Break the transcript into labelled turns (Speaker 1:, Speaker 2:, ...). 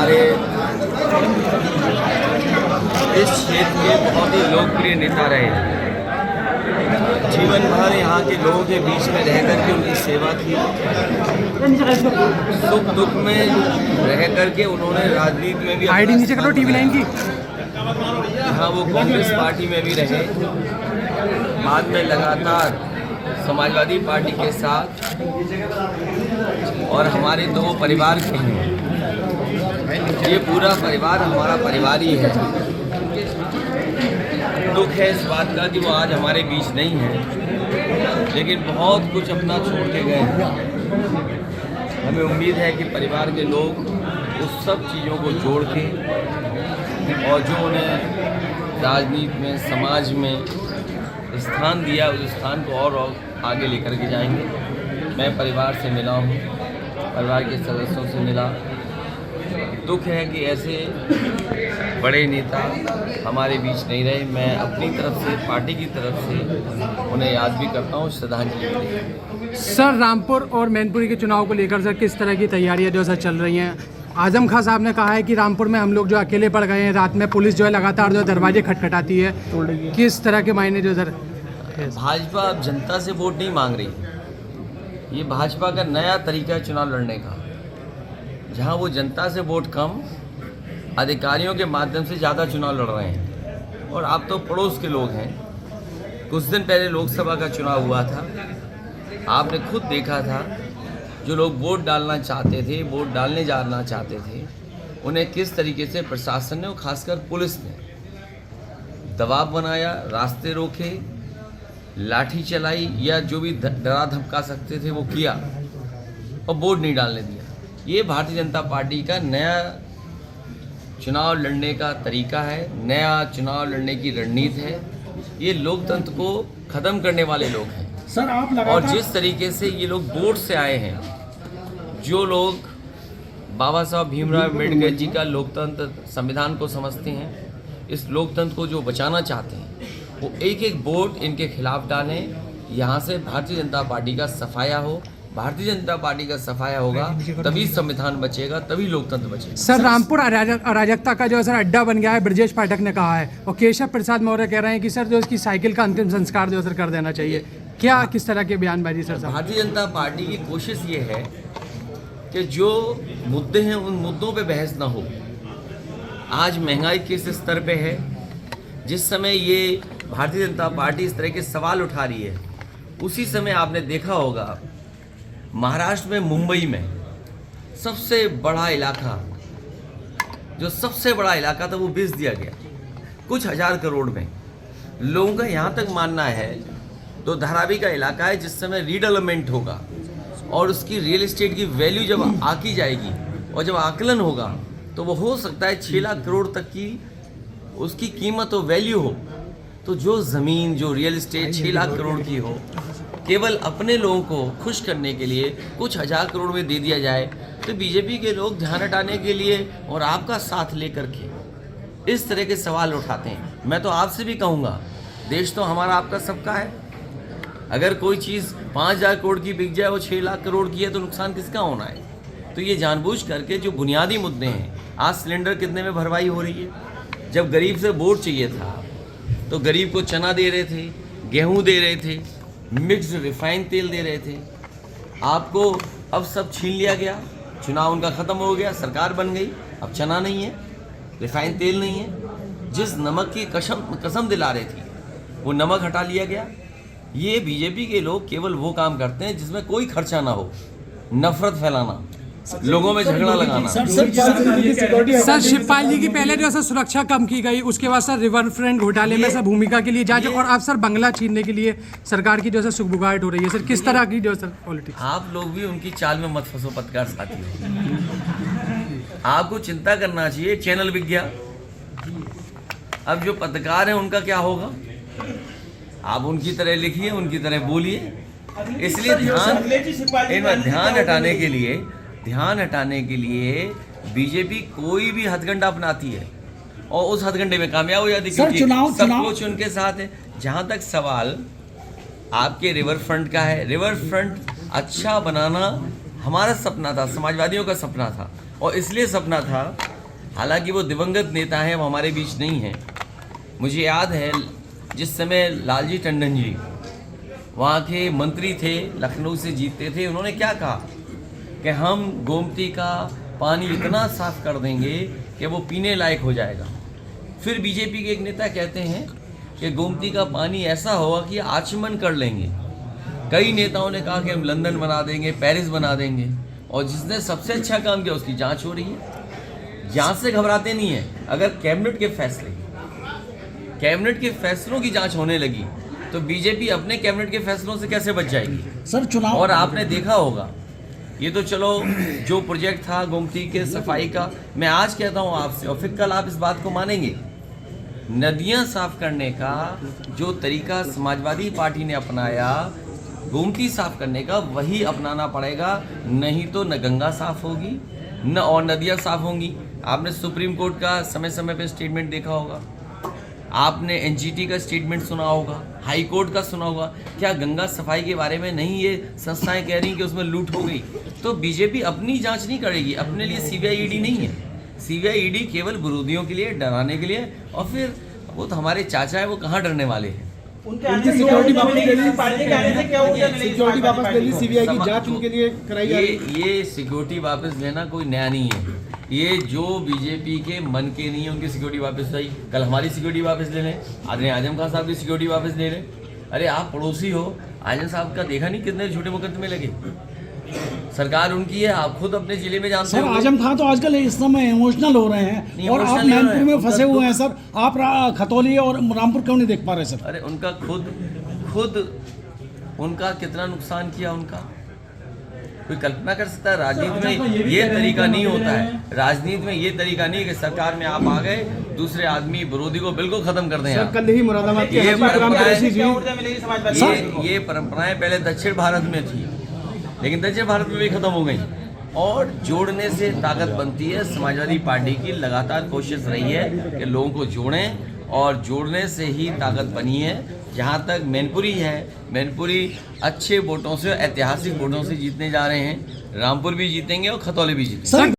Speaker 1: हमारे इस क्षेत्र के बहुत ही लोकप्रिय नेता रहे। जीवन भर यहाँ के लोगों के बीच में रह कर के उनकी सेवा की, सुख दुख में रह कर के उन्होंने राजनीति में भी
Speaker 2: आईडी नीचे करो टीवी लाइन की।
Speaker 1: हाँ, वो कांग्रेस पार्टी में भी रहे, बाद में लगातार समाजवादी पार्टी के साथ, और हमारे दो परिवार के हैं। ये पूरा परिवार हमारा परिवार ही है। दुख है इस बात का कि वो आज हमारे बीच नहीं है, लेकिन बहुत कुछ अपना छोड़ के गए हैं। हमें उम्मीद है कि परिवार के लोग उस सब चीज़ों को जोड़ के, और जो उन्हें राजनीति में, समाज में स्थान दिया, उस स्थान को और आगे लेकर के जाएंगे। मैं परिवार से मिला हूँ, परिवार के सदस्यों से मिला। दुख है कि ऐसे बड़े नेता हमारे बीच नहीं रहे। मैं अपनी तरफ से, पार्टी की तरफ से उन्हें याद भी करता हूँ, श्रद्धांजलि देता हूँ।
Speaker 2: सर, रामपुर और मैनपुरी के चुनाव को लेकर सर किस तरह की तैयारियां जो सर चल रही हैं? आजम खान साहब ने कहा है कि रामपुर में हम लोग जो अकेले पड़ गए हैं, रात में पुलिस जो है लगातार जो दरवाजे खटखटाती है, किस तरह के मायने जो सर?
Speaker 1: भाजपा अब जनता से वोट नहीं मांग रही। ये भाजपा का नया तरीका है चुनाव लड़ने का, जहां वो जनता से वोट कम, अधिकारियों के माध्यम से ज़्यादा चुनाव लड़ रहे हैं। और आप तो पड़ोस के लोग हैं। कुछ दिन पहले लोकसभा का चुनाव हुआ था, आपने खुद देखा था, जो लोग वोट डालना चाहते थे, वोट डालने जाना चाहते थे, उन्हें किस तरीके से प्रशासन ने और खासकर पुलिस ने दबाव बनाया, रास्ते रोके, लाठी चलाई, या जो भी डरा धमका सकते थे वो किया, और वोट नहीं डालने दिया। ये भारतीय जनता पार्टी का नया चुनाव लड़ने का तरीका है, नया चुनाव लड़ने की रणनीति है। ये लोकतंत्र को ख़त्म करने वाले लोग हैं
Speaker 2: सर। आप
Speaker 1: और जिस तरीके से ये लोग वोट से आए हैं, जो लोग बाबा साहब भीमराव अम्बेडकर जी का लोकतंत्र संविधान को समझते हैं, इस लोकतंत्र को जो बचाना चाहते हैं, वो एक एक वोट इनके खिलाफ डालें। यहाँ से भारतीय जनता पार्टी का सफाया हो। भारतीय जनता पार्टी का सफाया होगा तभी संविधान बचेगा, तभी लोकतंत्र बचेगा।
Speaker 2: सर, रामपुर अराजकता का जो सर अड्डा बन गया है, ब्रजेश पाठक ने कहा है, और केशव प्रसाद मौर्य कह रहे हैं कि सर जो इसकी साइकिल का अंतिम संस्कार जो सर कर देना चाहिए। क्या किस तरह के बयानबाजी सर?
Speaker 1: भारतीय जनता पार्टी की कोशिश ये है कि जो मुद्दे हैं उन मुद्दों पे बहस ना हो। आज महंगाई किस स्तर पे है, जिस समय ये भारतीय जनता पार्टी इस तरह के सवाल उठा रही है, उसी समय आपने देखा होगा महाराष्ट्र में, मुंबई में सबसे बड़ा इलाका, जो सबसे बड़ा इलाका था, वो बेच दिया गया कुछ हजार करोड़ में। लोगों का यहाँ तक मानना है, तो धारावी का इलाका है, जिस समय रीडेवलपमेंट होगा और उसकी रियल एस्टेट की वैल्यू जब आकी जाएगी और जब आकलन होगा, तो वो हो सकता है 6 लाख करोड़ तक की उसकी कीमत और वैल्यू हो। तो जो ज़मीन, जो रियल एस्टेट 6 लाख करोड़ की हो, केवल अपने लोगों को खुश करने के लिए कुछ हजार करोड़ में दे दिया जाए, तो बीजेपी के लोग ध्यान हटाने के लिए और आपका साथ लेकर के इस तरह के सवाल उठाते हैं। मैं तो आपसे भी कहूँगा, देश तो हमारा आपका सबका है। अगर कोई चीज़ 5,000 करोड़ की बिक जाए और 6 लाख करोड़ की है, तो नुकसान किसका होना है? तो ये जानबूझ करके जो बुनियादी मुद्दे हैं, आज सिलेंडर कितने में भरवाई हो रही है। जब गरीब से वोट चाहिए था, तो गरीब को चना दे रहे थे, गेहूँ दे रहे थे, मिक्स्ड रिफाइंड तेल दे रहे थे। आपको अब सब छीन लिया गया, चुनाव उनका ख़त्म हो गया, सरकार बन गई, अब चना नहीं है, रिफाइंड तेल नहीं है। जिस नमक की कसम दिला रही थी, वो नमक हटा लिया गया। ये बीजेपी के लोग केवल वो काम करते हैं जिसमें कोई खर्चा ना हो, नफरत फैलाना, लोगों में झगड़ा लगाना।
Speaker 2: सर, शिवपाल जी की पहले जो सर सुरक्षा कम की गई, उसके बाद सर रिवर फ्रंट घोटाले में सर भूमिका के लिए जांच, और अब सर बंगला छीनने के लिए सरकार की जो सर सुगबुगाहट हो रही है। सर, किस तरह की जो सर पॉलिटिक्स?
Speaker 1: आप लोग भी उनकी चाल में मत फंसो पत्रकार साथी। आपको चिंता करना चाहिए, चैनल बिक गया। अब जो पत्रकार हैं उनका क्या होगा? आप उनकी तरह लिखिए, उनकी तरह बोलिए। इसलिए ध्यान हटाने के लिए बीजेपी कोई भी हथकंडा अपनाती है और उस हथकंडे में कामयाब हो जाती है, क्योंकि सब कुछ उनके साथ है। जहाँ तक सवाल आपके रिवर फ्रंट का है, रिवर फ्रंट अच्छा बनाना हमारा सपना था, समाजवादियों का सपना था, और इसलिए सपना था हालांकि वो दिवंगत नेता हैं, वो हमारे बीच नहीं हैं। मुझे याद है जिस समय लालजी टंडन जी वहाँ के मंत्री थे, लखनऊ से जीतते थे, उन्होंने क्या कहा कि हम गोमती का पानी इतना साफ कर देंगे कि वो पीने लायक हो जाएगा। फिर बीजेपी के एक नेता कहते हैं कि गोमती का पानी ऐसा होगा कि आचमन कर लेंगे। कई नेताओं ने कहा कि हम लंदन बना देंगे, पेरिस बना देंगे, और जिसने सबसे अच्छा काम किया उसकी जांच हो रही है। जांच से घबराते नहीं है। अगर कैबिनेट के फैसलों की जांच होने लगी तो बीजेपी अपने कैबिनेट के फैसलों से कैसे बच जाएगी?
Speaker 3: सर चुनाव
Speaker 1: और आपने देखा होगा, ये तो चलो जो प्रोजेक्ट था गोमती के सफाई का, मैं आज कहता हूँ आपसे और फिर कल आप इस बात को मानेंगे, नदियां साफ करने का जो तरीका समाजवादी पार्टी ने अपनाया गोमती साफ करने का, वही अपनाना पड़ेगा। नहीं तो न गंगा साफ होगी न और नदियां साफ होंगी। आपने सुप्रीम कोर्ट का समय समय पे स्टेटमेंट देखा होगा, आपने एनजीटी का स्टेटमेंट सुना होगा, हाई कोर्ट का सुना होगा। क्या गंगा सफाई के बारे में नहीं ये संस्थाएं कह रही कि उसमें लूट हो गई? तो बीजेपी अपनी जांच नहीं करेगी। अपने लिए सीबीआई ईडी नहीं है। सीबीआई ईडी केवल विरोधियों के लिए, डराने के लिए, और फिर वो तो हमारे चाचा है, वो कहाँ डरने वाले हैं।
Speaker 4: उनकी सिक्योरिटी वापस ले ली, पार्टी के आने से क्या ऊर्जा मिलेगी? सिक्योरिटी वापस ले ली, सीबीआई की जांच उनके लिए कराई जा रही है।
Speaker 1: ये सिक्योरिटी वापस लेना कोई नया नहीं है। ये जो बीजेपी के मन के नहीं है उनकी सिक्योरिटी वापस आई। कल हमारी सिक्योरिटी वापस ले लें, आदरणीय आजम खान साहब की सिक्योरिटी वापस ले लें। अरे आप पड़ोसी हो, आजम साहब का देखा नहीं कितने झूठे मुकदमे लगे? सरकार उनकी है, आप खुद अपने जिले में जानते हो।
Speaker 3: सर आजम खान तो आजकल इस समय इमोशनल हो रहे हैं और आप मैनपुर में फंसे हुए हैं सर। आप खतौली और रामपुर क्यों नहीं देख पा रहे सर?
Speaker 1: अरे उनका खुद उनका कितना नुकसान किया उनका, कोई कल्पना कर सकता है? राजनीति में ये तरीका नहीं होता है। राजनीति में ये तरीका नहीं है कि सरकार में आप आ गए, दूसरे आदमी विरोधी को बिल्कुल खत्म कर दें।
Speaker 4: सर कल ही मुरादाबाद के
Speaker 1: ये परंपराएं पहले दक्षिण भारत में थी, लेकिन दक्षिण भारत में भी खत्म हो गई। और जोड़ने से ताकत बनती है। समाजवादी पार्टी की लगातार कोशिश रही है कि लोगों को जोड़ें, और जोड़ने से ही ताकत बनी है। जहाँ तक मैनपुरी है, मैनपुरी अच्छे वोटों से, ऐतिहासिक वोटों से जीतने जा रहे हैं। रामपुर भी जीतेंगे और खतौली भी जीतेंगे।